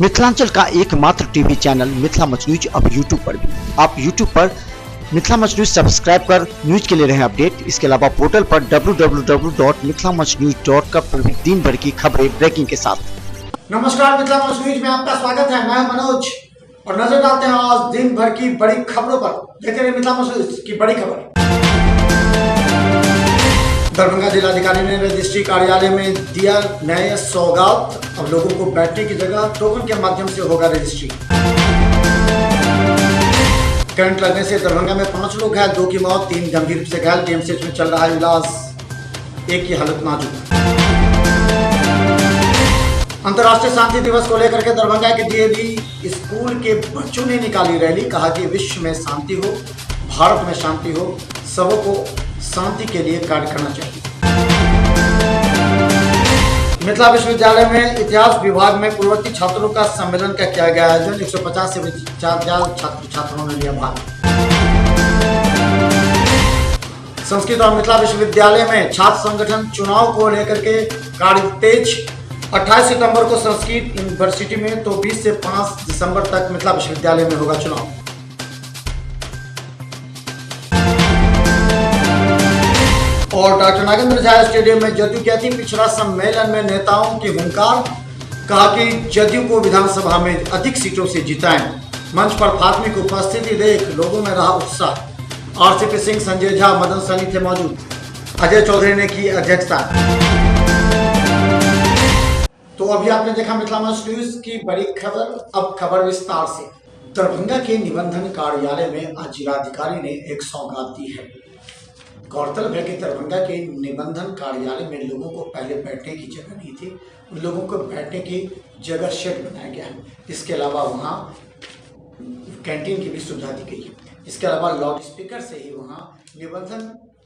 मिथिलांचल का एकमात्र TV channel Mithila much news अब यूट्यूब पर भी। आप यूट्यूब पर मिथिला मच न्यूज सब्सक्राइब कर न्यूज के लिए रहे अपडेट। इसके अलावा पोर्टल पर www.mithilamachnews.com पर भी दिन भर की खबरें ब्रेकिंग के साथ। नमस्कार, मिथिला मच न्यूज में आपका स्वागत है। मैं मनोज और नजर डालते हैं आज दिन भर की बड़ी खबरों पर। देखते रहिए मिथिला मच न्यूज की बड़ी खबर। दरभंगा जिलाधिकारी ने रजिस्ट्री कार्यालय में दिया नया सौगात। अब लोगों को बैठने की जगह टोकन के माध्यम से होगा रजिस्ट्री। करंट लगने से दरभंगा में 5 लोग घायल, 2 की मौत, 3 गंभीर रूप से घायल। टीएमसीएच में चल रहा है इलाज, 1 की हालत नाजुक। अंतर्राष्ट्रीय शांति दिवस को लेकर के दरभंगा के डीएवी स्कूल के बच्चों ने निकाली रैली। कहा कि विश्व में शांति हो, भारत में शांति हो, सबको शांति के लिए कार्य करना चाहिए। मिथिला विश्वविद्यालय में इतिहास विभाग में पूर्ववर्ती छात्रों का सम्मेलन का किया गया आयोजन। 150 से ज्यादा छात्रों ने लिया भाग। संस्कृत और मिथिला विश्वविद्यालय में छात्र संगठन चुनाव को लेकर के कार्य तेज। 28 सितंबर को संस्कृत यूनिवर्सिटी में तो 20 से 5 दिसंबर तक मिथिला विश्वविद्यालय में होगा चुनाव। और डॉक्टर नागेंद्र झा स्टेडियम में जदयू के अति पिछड़ा सम्मेलन में नेताओं की हुंकार। कहा कि जदयू को विधानसभा में अधिक सीटों से जिताएं। मंच पर प्राथमिक उपस्थिति देख लोगों में रहा उत्साह। आरसीपी सिंह, संजय झा, मदन सनी थे मौजूद। अजय चौधरी ने की अध्यक्षता। तो अभी आपने देखा मिथिला मच न्यूज की बड़ी खबर। अब खबर विस्तार से। दरभंगा के निबंधन कार्यालय में आज जिलाधिकारी ने एक सौगात दी है। गौरतलब है कि दरभंगा के निबंधन कार्यालय में लोगों को पहले बैठने की जगह नहीं थी। उन लोगों को बैठने की जगह शेड बनाया गया है। इसके अलावा वहाँ कैंटीन की भी सुविधा दी गई है। इसके अलावा लाउड स्पीकर से ही वहाँ निबंधन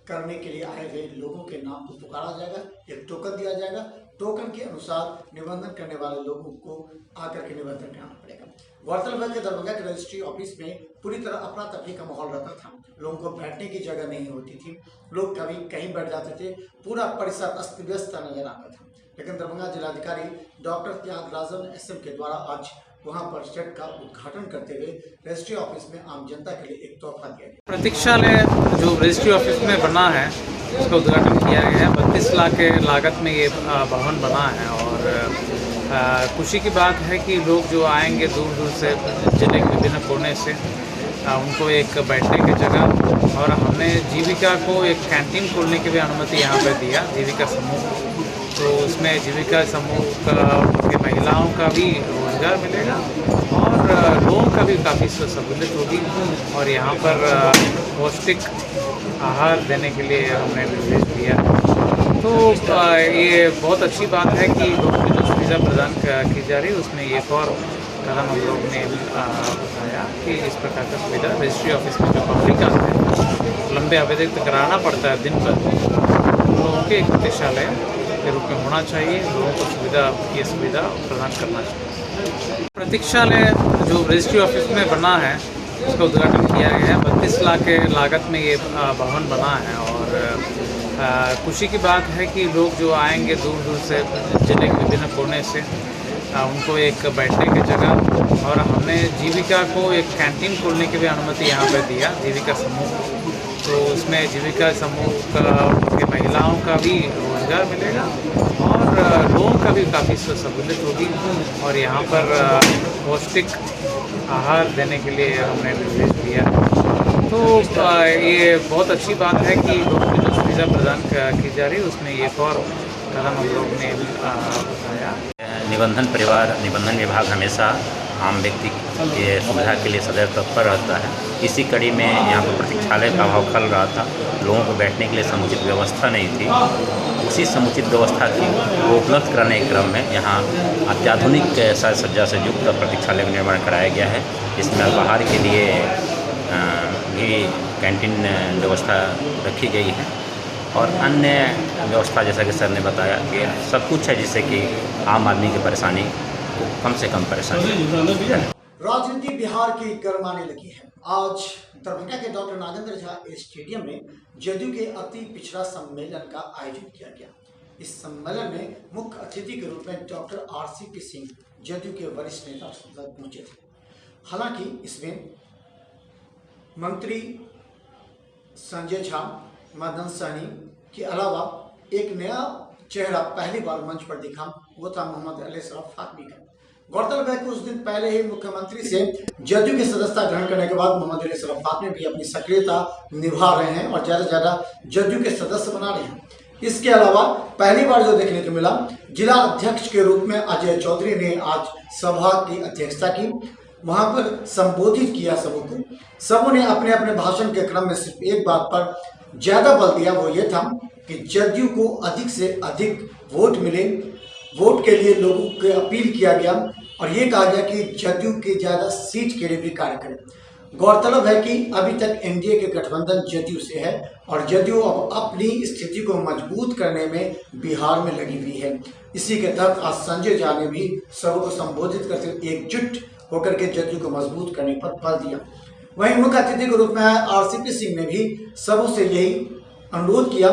करने के लिए आए हुए लोगों के नाम को पुकारा जाएगा। एक टोकन दिया जाएगा। टोकन के अनुसार निबंधन करने वाले लोगों को आकर के निबंधन कराना पड़ेगा। गौरतलब है कि दरभंगा के रजिस्ट्री ऑफिस में पूरी तरह अफरा तफरी का माहौल रहता था। लोगों को बैठने की जगह नहीं होती थी। लोग कभी कहीं बैठ जाते थे। पूरा परिसर अस्त व्यस्त नजर आता था। लेकिन दरभंगा जिलाधिकारी डॉक्टर त्यागराजन एसएम के द्वारा आज वहां पर शेड का उद्घाटन करते हुए रजिस्ट्री ऑफिस में आम जनता के लिए एक तोहफा दिया गया। प्रतीक्षालय जो रजिस्ट्री ऑफिस में बना है उसका उद्घाटन किया गया है। 32 लाख के लागत में ये भवन बना है और खुशी की बात है कि लोग जो आएंगे दूर दूर से जिले के विभिन्न कोने से, उनको एक बैठने की जगह और हमने जीविका को एक कैंटीन खोलने की भी अनुमति यहाँ पर दिया। जीविका समूह, तो उसमें जीविका समूह के महिलाओं का भी रोजगार मिलेगा और लोगों का भी काफ़ी सहूलियत होगी। और यहाँ पर पौष्टिक आहार देने के लिए हमने निर्देश दिया। तो ये बहुत अच्छी बात है कि लोगों को जो सुविधा प्रदान की जा रही है उसमें एक और कदम हम लोग ने बताया कि इस प्रकार का सुविधा रजिस्ट्री ऑफिस में जो पब्लिक आते हैं लंबे अवधि तक कराना पड़ता है दिन भर, लोगों के एक प्रतीक्षालय के रूप में होना चाहिए। लोगों को सुविधा प्रदान करना चाहिए। प्रतीक्षालय जो रजिस्ट्री ऑफिस में बना है उसका उद्घाटन किया गया है। 32 लाख के लागत में ये भवन बना है और खुशी की बात है कि लोग जो आएंगे दूर दूर से जिले के विभिन्न कोने से, उनको एक बैठने की जगह और हमने जीविका को एक कैंटीन खोलने की भी अनुमति यहाँ पर दिया। जीविका समूह, तो उसमें जीविका समूह के महिलाओं का भी रोजगार मिलेगा और लोगों का भी काफ़ी सहूलियत होगी। और यहाँ पर पौष्टिक आहार देने के लिए हमने निर्देश दिया। तो ये बहुत अच्छी बात है कि लोगों को जो सुविधा प्रदान की जा रही है उसमें एक और कदम हम लोग ने बताया। निबंधन विभाग हमेशा आम व्यक्ति के सुविधा के लिए सदैव तत्पर रहता है। इसी कड़ी में यहाँ पर प्रतीक्षालय का अभाव खल रहा था। लोगों को बैठने के लिए समुचित व्यवस्था नहीं थी। उसी समुचित व्यवस्था को उपलब्ध कराने के क्रम में यहाँ अत्याधुनिक साज सज्जा से युक्त प्रतीक्षालय का निर्माण कराया गया है। इसमें अल्पाहार के लिए भी कैंटीन व्यवस्था रखी गई है और अन्य व्यवस्था जैसा कि सर ने बताया कि सब कुछ है जिससे कि आम आदमी की परेशानी को कम से कम परेशानी। राजनीति बिहार की गरमाने लगी है। आज दरभंगा के डॉक्टर नागेंद्र झा स्टेडियम में जदयू के अति पिछड़ा सम्मेलन का आयोजन किया गया। इस सम्मेलन में मुख्य अतिथि के रूप में डॉक्टर आरसीपी सिंह जदयू के वरिष्ठ नेता संसद पहुंचे थे। हालांकि इसमें मंत्री संजय झा, मदन सहनी के अलावा एक नया चेहरा पहली बार मंच पर दिखा, वो था मोहम्मद अली शरफ फातमी का। गौरतलब है कि कुछ दिन पहले ही मुख्यमंत्री से जदयू की सदस्यता ग्रहण करने के बाद मोहम्मद अली शरफ फातमी भी अपनी सक्रियता निभा रहे हैं और ज्यादा से ज्यादा जदयू के सदस्य बना रहे हैं। इसके अलावा पहली बार जो देखने को मिला, जिला अध्यक्ष के रूप में अजय चौधरी ने आज सभा की अध्यक्षता की, वहां पर संबोधित किया सबको। सबों ने अपने अपने भाषण के क्रम में सिर्फ एक बात पर ज्यादा बल दिया, वो ये था कि जदयू को अधिक से अधिक वोट मिले। वोट के लिए लोगों को अपील किया गया और ये कहा गया कि जदयू की ज्यादा सीट के लिए भी कार्य करें। गौरतलब है कि अभी तक एनडीए के गठबंधन जदयू से है और जदयू अब अपनी स्थिति को मजबूत करने में बिहार में लगी हुई है। इसी के तहत आज संजय झा ने भी सबको संबोधित करते हुए एकजुट होकर के जदयू को मजबूत करने पर बल दिया। वहीं मुख्य अतिथि के रूप में आरसीपी सिंह ने भी सबों से यही अनुरोध किया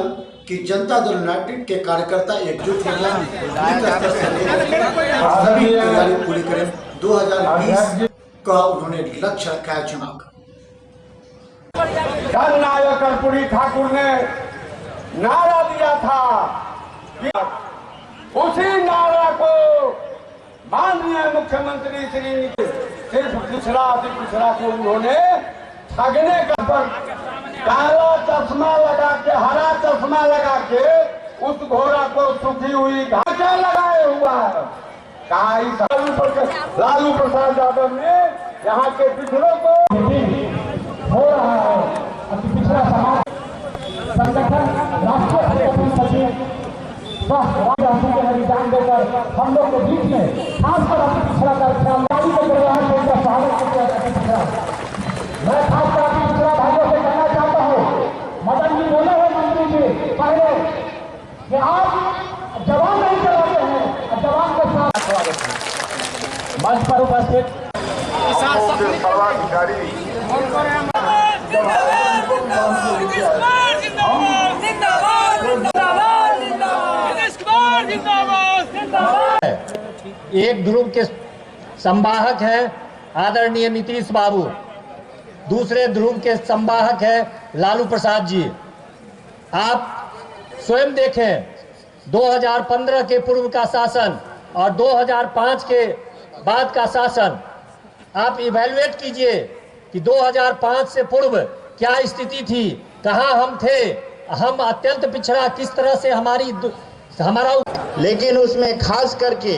कि जनता दल यूनाइटेड के कार्यकर्ता एकजुट हो जाएं, सभी तैयारी पूरी करें। 2020 का उन्होंने लक्ष्य रखा है चुनाव का। जननायक कर्पूरी ठाकुर ने नारा दिया था कि उसी नारा को माननीय मुख्यमंत्री श्री सिर्फ पिछड़ा अति पिछड़ा को उन्होंने ठगने का पर काला चश्मा लगा के, हरा चश्मा लगा के उस घोड़ा को सूखी हुई घाटा लगाए हुआ है। लालू प्रसाद यादव ने यहाँ के पिछड़ों को हो रहा है। अति पिछड़ा समाज संगठन राष्ट्रीय सचिव बलिदान देकर हम लोग के बीच में खासकर अति पिछड़ा का मैं खासकर अति पिछड़ा भाइयों से कहना चाहता हूँ, मदन जी बोले हैं मंत्री जी पहले कि आप जवान नहीं चलाते हैं, जवान के साथ मंच पर उपस्थित एक ध्रुव के संवाहक है आदरणीय नीतीश बाबू, दूसरे ध्रुव के संवाहक है लालू प्रसाद जी। आप स्वयं देखें 2015 के पूर्व का शासन और 2005 के बाद का शासन, आप इवैल्यूएट कीजिए कि 2005 से पूर्व क्या स्थिति थी, कहां हम थे, हम अत्यंत पिछड़ा किस तरह से हमारा लेकिन उसमें खास करके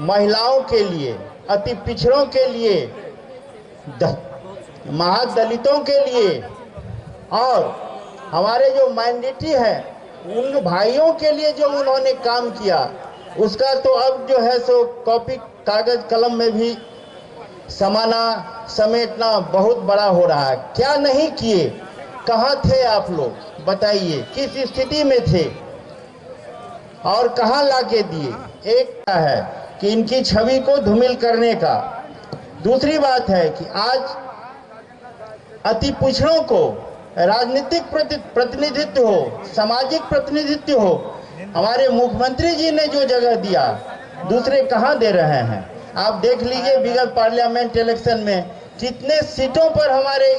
महिलाओं के लिए, अति पिछड़ों के लिए, महादलितों के लिए और हमारे जो माइनॉरिटी है उन भाइयों के लिए जो उन्होंने काम किया, उसका तो अब जो है सो कॉपी कागज कलम में भी समाना समेटना बहुत बड़ा हो रहा है। क्या नहीं किए, कहाँ थे आप लोग, बताइए किस स्थिति में थे और कहाँ लाके दिए। एक है कि इनकी छवि को धूमिल करने का, दूसरी बात है कि आज अति पिछड़ों को राजनीतिक प्रतिनिधित्व हो, सामाजिक प्रतिनिधित्व हो, हमारे मुख्यमंत्री जी ने जो जगह दिया दूसरे कहाँ दे रहे हैं। आप देख लीजिए विगत पार्लियामेंट इलेक्शन में कितने सीटों पर हमारे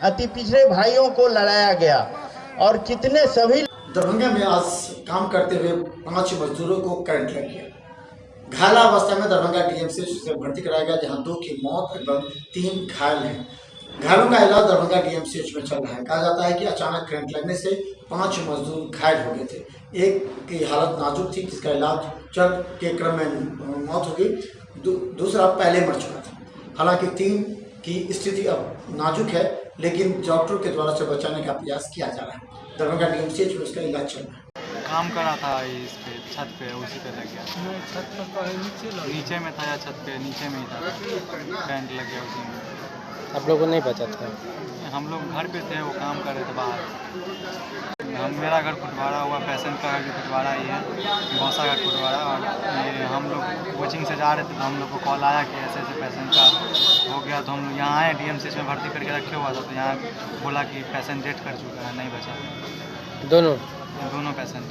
अति पिछड़े भाइयों को लड़ाया गया और कितने सभी। दरभंगा में आज काम करते हुए 5 मजदूरों को करंट लग गया। घायल अवस्था में दरभंगा डीएमसी से भर्ती कराया गया, जहां 2 की मौत एवं 3 घायल हैं। घायलों का इलाज दरभंगा डीएमसीएच में चल रहा है। कहा जाता है कि अचानक करंट लगने से 5 मजदूर घायल हो गए थे। एक की हालत नाजुक थी, जिसका इलाज चल के क्रम में मौत हो गई। दूसरा पहले मर चुका था। हालांकि 3 की स्थिति अब नाजुक है, लेकिन डॉक्टर के द्वारा से बचाने का प्रयास किया जा रहा है। दरभंगा डीएमसीएच में उसका इलाज चल रहा है। काम करा था इस पे छत पे, उसी पे लग गया। छत पर नीचे में था या छत पे नीचे में ही था, करंट लग गया उसी में। आप लोगों को नहीं बचा था? हम लोग घर पे थे, वो काम कर रहे थे बाहर। मेरा घर खुटवारा हुआ, पेशेंट का घर भी खुटवारा ही है, गौसा का खुटवारा। और ये हम लोग कोचिंग से जा रहे थे तो हम लोग को कॉल आया कि ऐसे ऐसे पेशेंट का हो गया, तो हम लोग यहाँ आए। डीएमसीएच में भर्ती करके रखे हुआ था, तो यहाँ बोला कि पेशेंट डेथ कर चुका है, नहीं बचा। दोनों पेशेंट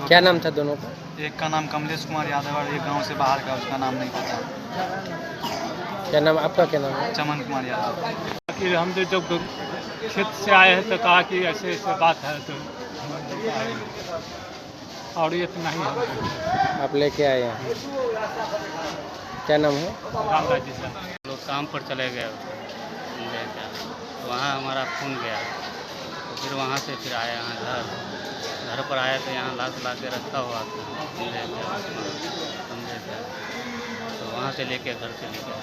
क्या नाम था दोनों का? एक का नाम कमलेश कुमार यादव और एक गांव से बाहर का, उसका नाम नहीं पता। क्या नाम आपका, क्या नाम है? चमन कुमार यादव। कि हम तो जब खेत से आए हैं तो कहा कि ऐसे ऐसे बात है तो और ये तो नहीं है। आप लेके आए हैं, क्या नाम है? रामदास जी सर। लोग काम पर चले गए वहाँ हमारा फोन गया, तो फिर वहाँ से फिर आया यहाँ घर पर आया तो यहाँ ला के रखा हुआ था, समझे क्या, तो वहाँ से लेके घर से लेके आए।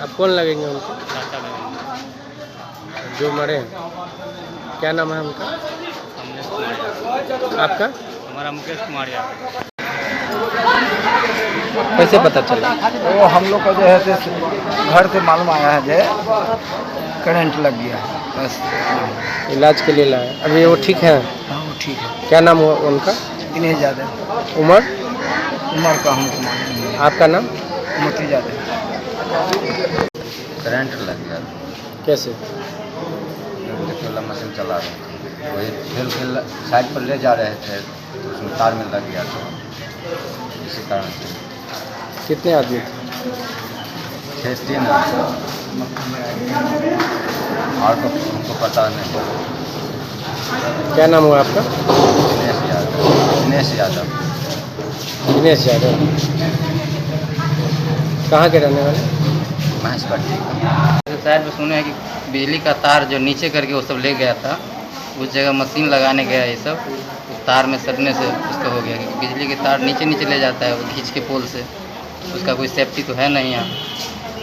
अब कौन लगेंगे उनको? चाचा लगेंगे जो मरे हैं। क्या नाम है उनका? कमलेश कुमार यादव। आपका? हमारा मुकेश कुमार यादव। कैसे पता चला? वो हम लोग को जो है से घर से मालूम आया है जो करंट लग गया है, बस इलाज के लिए लाए। अभी वो ठीक है? हाँ वो ठीक है। क्या नाम हुआ उनका? दिनेश यादव। उम्र का हमको मालूम नहीं है। आपका नाम? मोती यादव। करंट लग गया। कैसे? वाला मशीन चला रहे थे, वही खेल साइड पर ले जा रहे थे तो उसमें तार में लग गया था, इसी कारण से। कितने आदमी थे? 3 और तो हमको पता नहीं। क्या नाम हुआ आपका? दिनेश यादव। दिनेश यादव। कहाँ के रहने वाले? महेशपट्टी। शहर में सुने हैं कि बिजली का तार जो नीचे करके वो सब ले गया था, उस जगह मशीन लगाने गया ये सब, तार में सटने से उसका हो गया। क्योंकि बिजली के तार नीचे ले जाता है वो खींच के पोल से, उसका कोई सेफ्टी तो है नहीं यहाँ।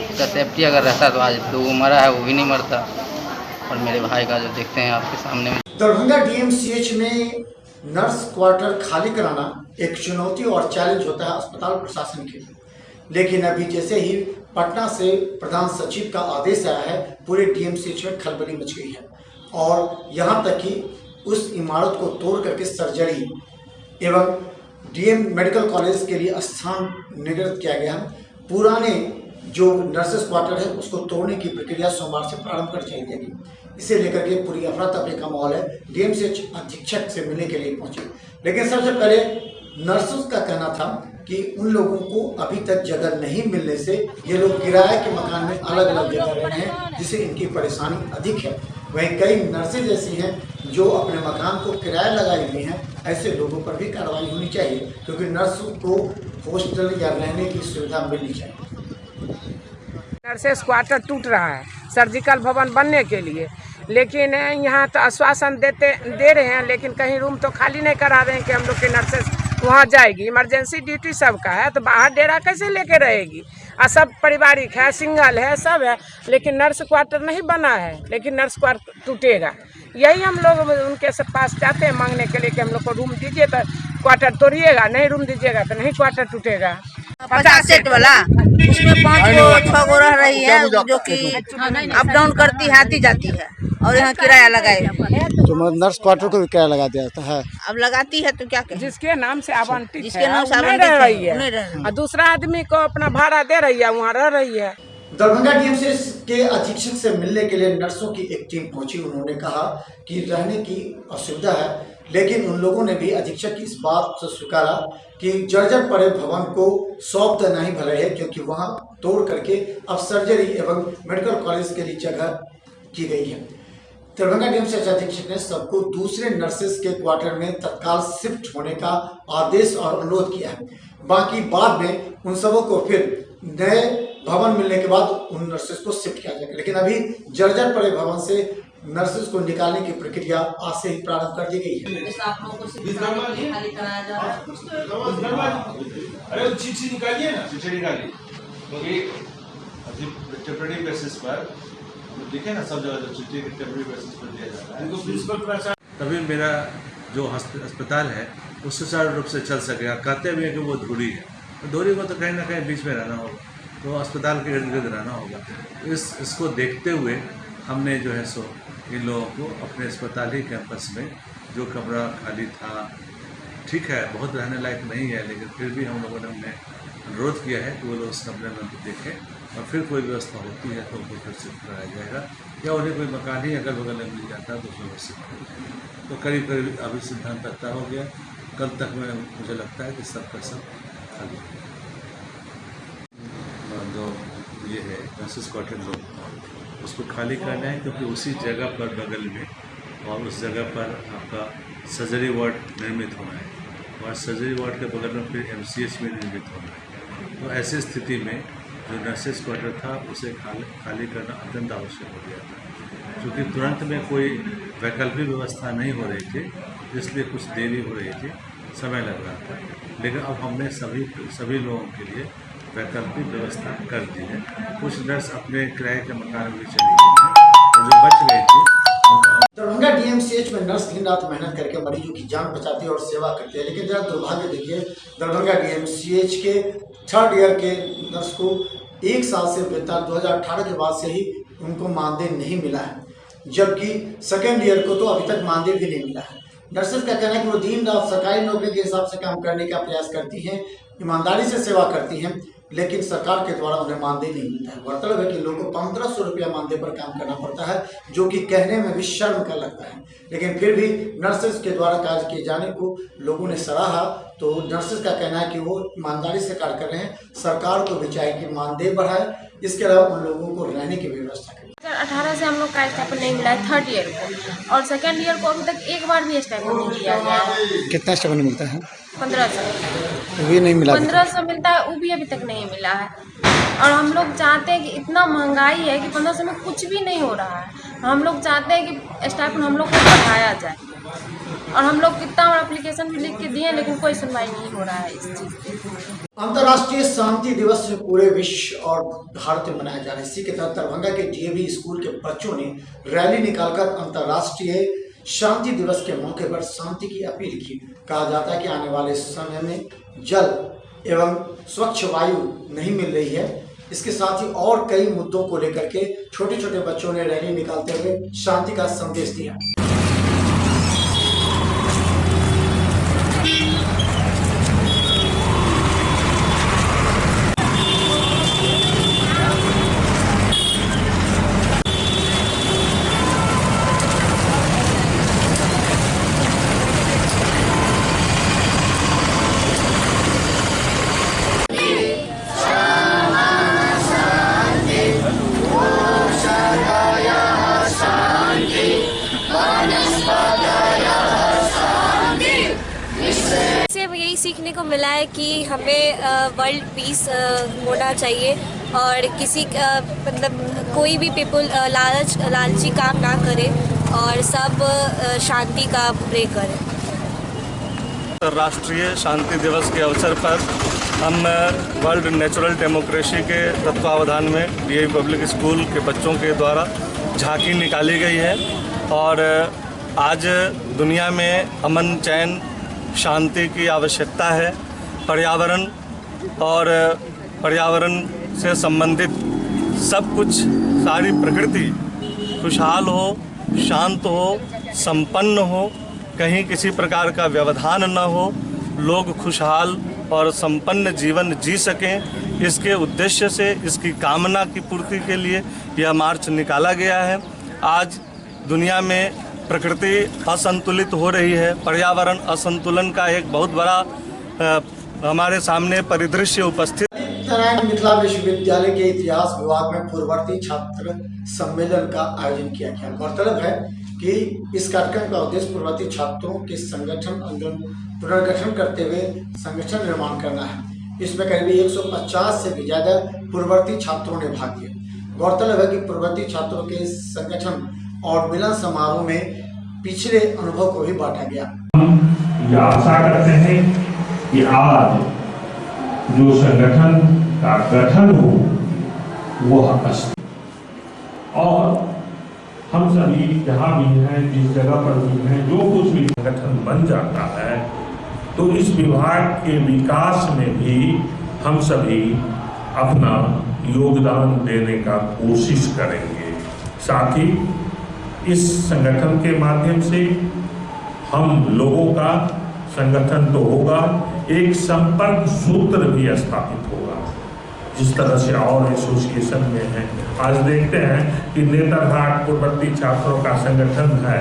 उसका सेफ्टी अगर रहता तो आज 2 मरा है, वो भी नहीं मरता। और मेरे भाई का जो देखते हैं आपके सामने में। दरभंगा डीएमसीएच में नर्स क्वार्टर खाली कराना एक चुनौती और चैलेंज होता है अस्पताल प्रशासन के लिए, लेकिन अभी जैसे ही पटना से प्रधान सचिव का आदेश आया है, पूरे डीएमसीएच में खलबली मच गई है। और यहाँ तक कि उस इमारत को तोड़ करके सर्जरी एवं डीएम मेडिकल कॉलेज के लिए स्थान निर्धारित किया गया है। पुराने जो नर्सेस क्वार्टर है उसको तोड़ने की प्रक्रिया सोमवार से प्रारंभ कर दी जाएगी। इसे लेकर के पूरी अफरा तफरी का माहौल है। डीएमसीएच अधीक्षक से मिलने के लिए पहुंचे, लेकिन सबसे पहले नर्सों का कहना था कि उन लोगों को अभी तक जगह नहीं मिलने से ये लोग किराए के मकान में अलग अलग जगह रहे हैं, जिससे इनकी परेशानी अधिक है। वहीं कई नर्सें ऐसी हैं जो अपने मकान को किराया लगाई हुई हैं, ऐसे लोगों पर भी कार्रवाई होनी चाहिए, क्योंकि नर्सों को हॉस्टल या रहने की सुविधा मिलनी चाहिए। नर्सेस क्वार्टर टूट रहा है सर्जिकल भवन बनने के लिए, लेकिन यहाँ तो आश्वासन दे रहे हैं, लेकिन कहीं रूम तो खाली नहीं करा रहे हैं कि हम लोग के नर्सेस वहाँ जाएगी। इमरजेंसी ड्यूटी सबका है तो बाहर डेरा कैसे लेके रहेगी? और सब पारिवारिक है, सिंगल है, सब है, लेकिन नर्स क्वार्टर नहीं बना है। लेकिन नर्स क्वार्टर टूटेगा, यही हम लोग उनके सब पास जाते हैं मांगने के लिए कि हम लोग को रूम दीजिए तो क्वार्टर तोड़िएगा, नहीं रूम दीजिएगा तो नहीं क्वार्टर टूटेगा। 50 सेट वाला, उसमें 5 गो 6 गो रह रही है जो कि अप डाउन करती है, आती जाती है, और यहाँ किराया लगाए। तो नर्स क्वार्टर को भी किराया लगा दिया जाता है। अब लगाती है तो क्या करें? जिसके नाम से आवंटित जिसके नाम से रह रही है और दूसरा आदमी को अपना भाड़ा दे रही है, वहाँ रह रही है। दरभंगा डीएमसीएच के अधीक्षक से मिलने के लिए नर्सों की एक टीम पहुंची। उन्होंने कहा कि रहने की असुविधा है, लेकिन उन लोगों ने भी अधीक्षक की इस बात से स्वीकारा कि जर्जर पड़े भवन को सौंप देना ही भले है, क्योंकि वहां तोड़ करके अब सर्जरी एवं मेडिकल कॉलेज के लिए जगह की गई है। दरभंगा डीएमसीएच अधीक्षक ने सबको दूसरे नर्सेस के क्वार्टर में तत्काल शिफ्ट होने का आदेश और अनुरोध किया है। बाकी बाद में उन सबों को फिर नए भवन मिलने के बाद उन नर्सेस को शिफ्ट किया जाएगा, लेकिन अभी जर्जर पड़े भवन से नर्सेस को निकालने की प्रक्रिया आज से ही प्रारंभ कर दी गई है। अरे चिट्ठी निकालिए ना, चिट्ठी निकालिए, क्योंकि टेम्परेरी बेसिस पर देखे ना सब जगह चिट्ठी टेम्परेरी बेसिस पर दिया जाता है। प्रिंसिपल तभी मेरा जो अस्पताल है वो सुचारू रूप से चल सकेगा। कहते भी है कि वो धूरी है, तो धूरी को तो कहीं ना कहीं बीच में रहना होगा, तो अस्पताल के इर्द गिर्द रहना होगा। इसको देखते हुए हमने जो है सो इन लोगों को अपने अस्पताल ही कैंपस में जो कमरा खाली था, ठीक है बहुत रहने लायक नहीं है, लेकिन फिर भी हम लोगों ने उन्हें अनुरोध किया है कि वो लोग उस कमरे में देखें और फिर कोई व्यवस्था होती है तो उनको फिर शिफ्ट कराया जाएगा, या उन्हें कोई मकान ही अगर बगल में मिल जाता है तो उसमें शिफ्ट करेंगे। तो करीब करीब अभी सिद्धांत तय हो गया, कल तक में मुझे लगता है कि सबका सब खाली जो ये है नर्सिस क्वार्टर लोग उसको खाली करना है, क्योंकि उसी जगह पर बगल में और उस जगह पर आपका सर्जरी वार्ड निर्मित होना है और सर्जरी वार्ड के बगल में फिर MCH भी निर्मित होना है। तो ऐसी स्थिति में जो नर्सिस क्वार्टर था उसे खाली करना अत्यंत आवश्यक हो गया था, क्योंकि तुरंत में कोई वैकल्पिक व्यवस्था नहीं हो रही थी, इसलिए कुछ देरी हो रही थी, समय लग रहा था। लेकिन अब हमने सभी लोगों के लिए वैकल्पिक व्यवस्था कर दी है। कुछ नर्स अपने किराए के मकान में चली गई हैं और जो बच गई थी। दरभंगा DMCH में नर्स दिन रात मेहनत करके मरीजों की जान बचाती है और सेवा करती है, लेकिन जरा दुर्भाग्य देखिए दरभंगा DMCH के 3rd ईयर के नर्स को 1 साल से वेतन 2018 के बाद से ही उनको मानदेय नहीं मिला है, जबकि 2nd ईयर को तो अभी तक मानदेय भी नहीं मिला है। नर्सेज का कहना है कि वो दिन रात सरकारी नौकरी के हिसाब से काम करने का प्रयास करती हैं, ईमानदारी से सेवा करती हैं, लेकिन सरकार के द्वारा उन्हें मानदेय नहीं मिलता है। गौरतलब है कि लोगों को 1500 रुपया मानदेय पर काम करना पड़ता है, जो कि कहने में भी शर्म का लगता है, लेकिन फिर भी नर्सेज के द्वारा कार्य किए जाने को लोगों ने सराहा। तो नर्सेज का कहना है कि वो ईमानदारी से कार्य कर रहे हैं, सरकार को भी चाहिए कि मानदेय बढ़ाए, इसके अलावा उन लोगों को रहने की व्यवस्था करें। 2018 से हम लोग का स्टाइपेंड नहीं मिला है 3rd ईयर को, और 2nd ईयर को अभी तक एक बार भी स्टाइपेंड नहीं दिया गया है। कितना स्टाइपेंड मिलता है? 1500 भी नहीं मिला। 1500 मिलता है, वो भी अभी तक नहीं मिला है। और हम लोग चाहते हैं कि इतना महंगाई है कि 1500 में कुछ भी नहीं हो रहा है। हम लोग चाहते हैं कि स्टाइपेंड हम लोग को बढ़ाया जाए, और हम लोग कितना एप्लीकेशन भी लिख के दिए, लेकिन कोई सुनवाई नहीं हो रहा है इस चीज़ की। अंतर्राष्ट्रीय शांति दिवस पूरे विश्व और भारत में मनाया जा रहा है। इसी के तहत दरभंगा के DAV स्कूल के बच्चों ने रैली निकालकर अंतर्राष्ट्रीय शांति दिवस के मौके पर शांति की अपील की। कहा जाता है कि आने वाले समय में जल एवं स्वच्छ वायु नहीं मिल रही है, इसके साथ ही और कई मुद्दों को लेकर के छोटे छोटे बच्चों ने रैली निकालते हुए शांति का संदेश दिया। यही सीखने को मिला है कि हमें वर्ल्ड पीस होना चाहिए, और किसी मतलब कोई भी पीपल लालची काम ना करे, और सब शांति का प्रे करें। राष्ट्रीय शांति दिवस के अवसर पर हम वर्ल्ड नेचुरल डेमोक्रेसी के तत्वावधान में DAV पब्लिक स्कूल के बच्चों के द्वारा झांकी निकाली गई है, और आज दुनिया में अमन चैन शांति की आवश्यकता है। पर्यावरण और पर्यावरण से संबंधित सब कुछ, सारी प्रकृति खुशहाल हो, शांत हो, संपन्न हो, कहीं किसी प्रकार का व्यवधान न हो, लोग खुशहाल और संपन्न जीवन जी सकें, इसके उद्देश्य से, इसकी कामना की पूर्ति के लिए यह मार्च निकाला गया है। आज दुनिया में प्रकृति असंतुलित हो रही है, पर्यावरण असंतुलन का एक बहुत बड़ा हमारे सामने परिदृश्य उपस्थित। नारायण मिथिला विश्वविद्यालय के इतिहास विभाग में पूर्ववर्ती छात्र सम्मेलन का आयोजन किया गया। गौरतलब है कि इस कार्यक्रम का उद्देश्य पूर्ववर्ती छात्रों के संगठन पुनर्गठन करते हुए संगठन निर्माण करना है। इसमें करीब 150 से भी ज्यादा पूर्ववर्ती छात्रों ने भाग लिया। गौरतलब है कि पूर्ववर्ती छात्रों के संगठन और मिलन समारोह में पिछले अनुभव को भी बांटा गया। हम ये आशा करते हैं कि आज जो संगठन का गठन हो वो और हम सभी जहाँ भी हैं, जिस जगह पर भी हैं, जो कुछ भी संगठन बन जाता है तो इस विभाग के विकास में भी हम सभी अपना योगदान देने का कोशिश करेंगे। साथ ही इस संगठन के माध्यम से हम लोगों का संगठन तो होगा, एक संपर्क सूत्र भी स्थापित होगा। जिस तरह से और एसोसिएशन में हैं। आज देखते हैं कि नेतरहाट पूर्ववर्ती छात्रों का संगठन है,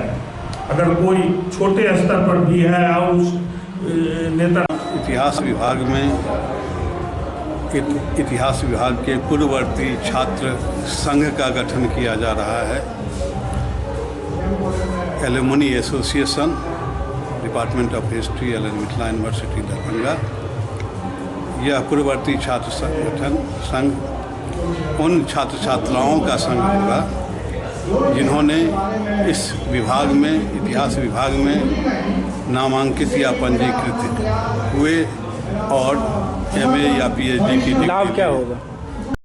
अगर कोई छोटे स्तर पर भी है और उस नेता इतिहास विभाग के पूर्ववर्ती छात्र संघ का गठन किया जा रहा है। Alumni association, department of history, LN Mithila university Darbhanga. यह पूर्ववर्ती छात्र संगठन संघ उन छात्र छात्राओं का संघ होगा जिन्होंने इस विभाग में, इतिहास विभाग में नामांकित या पंजीकृत हुए और एमए या पीएचडी की लाभ क्या होगा?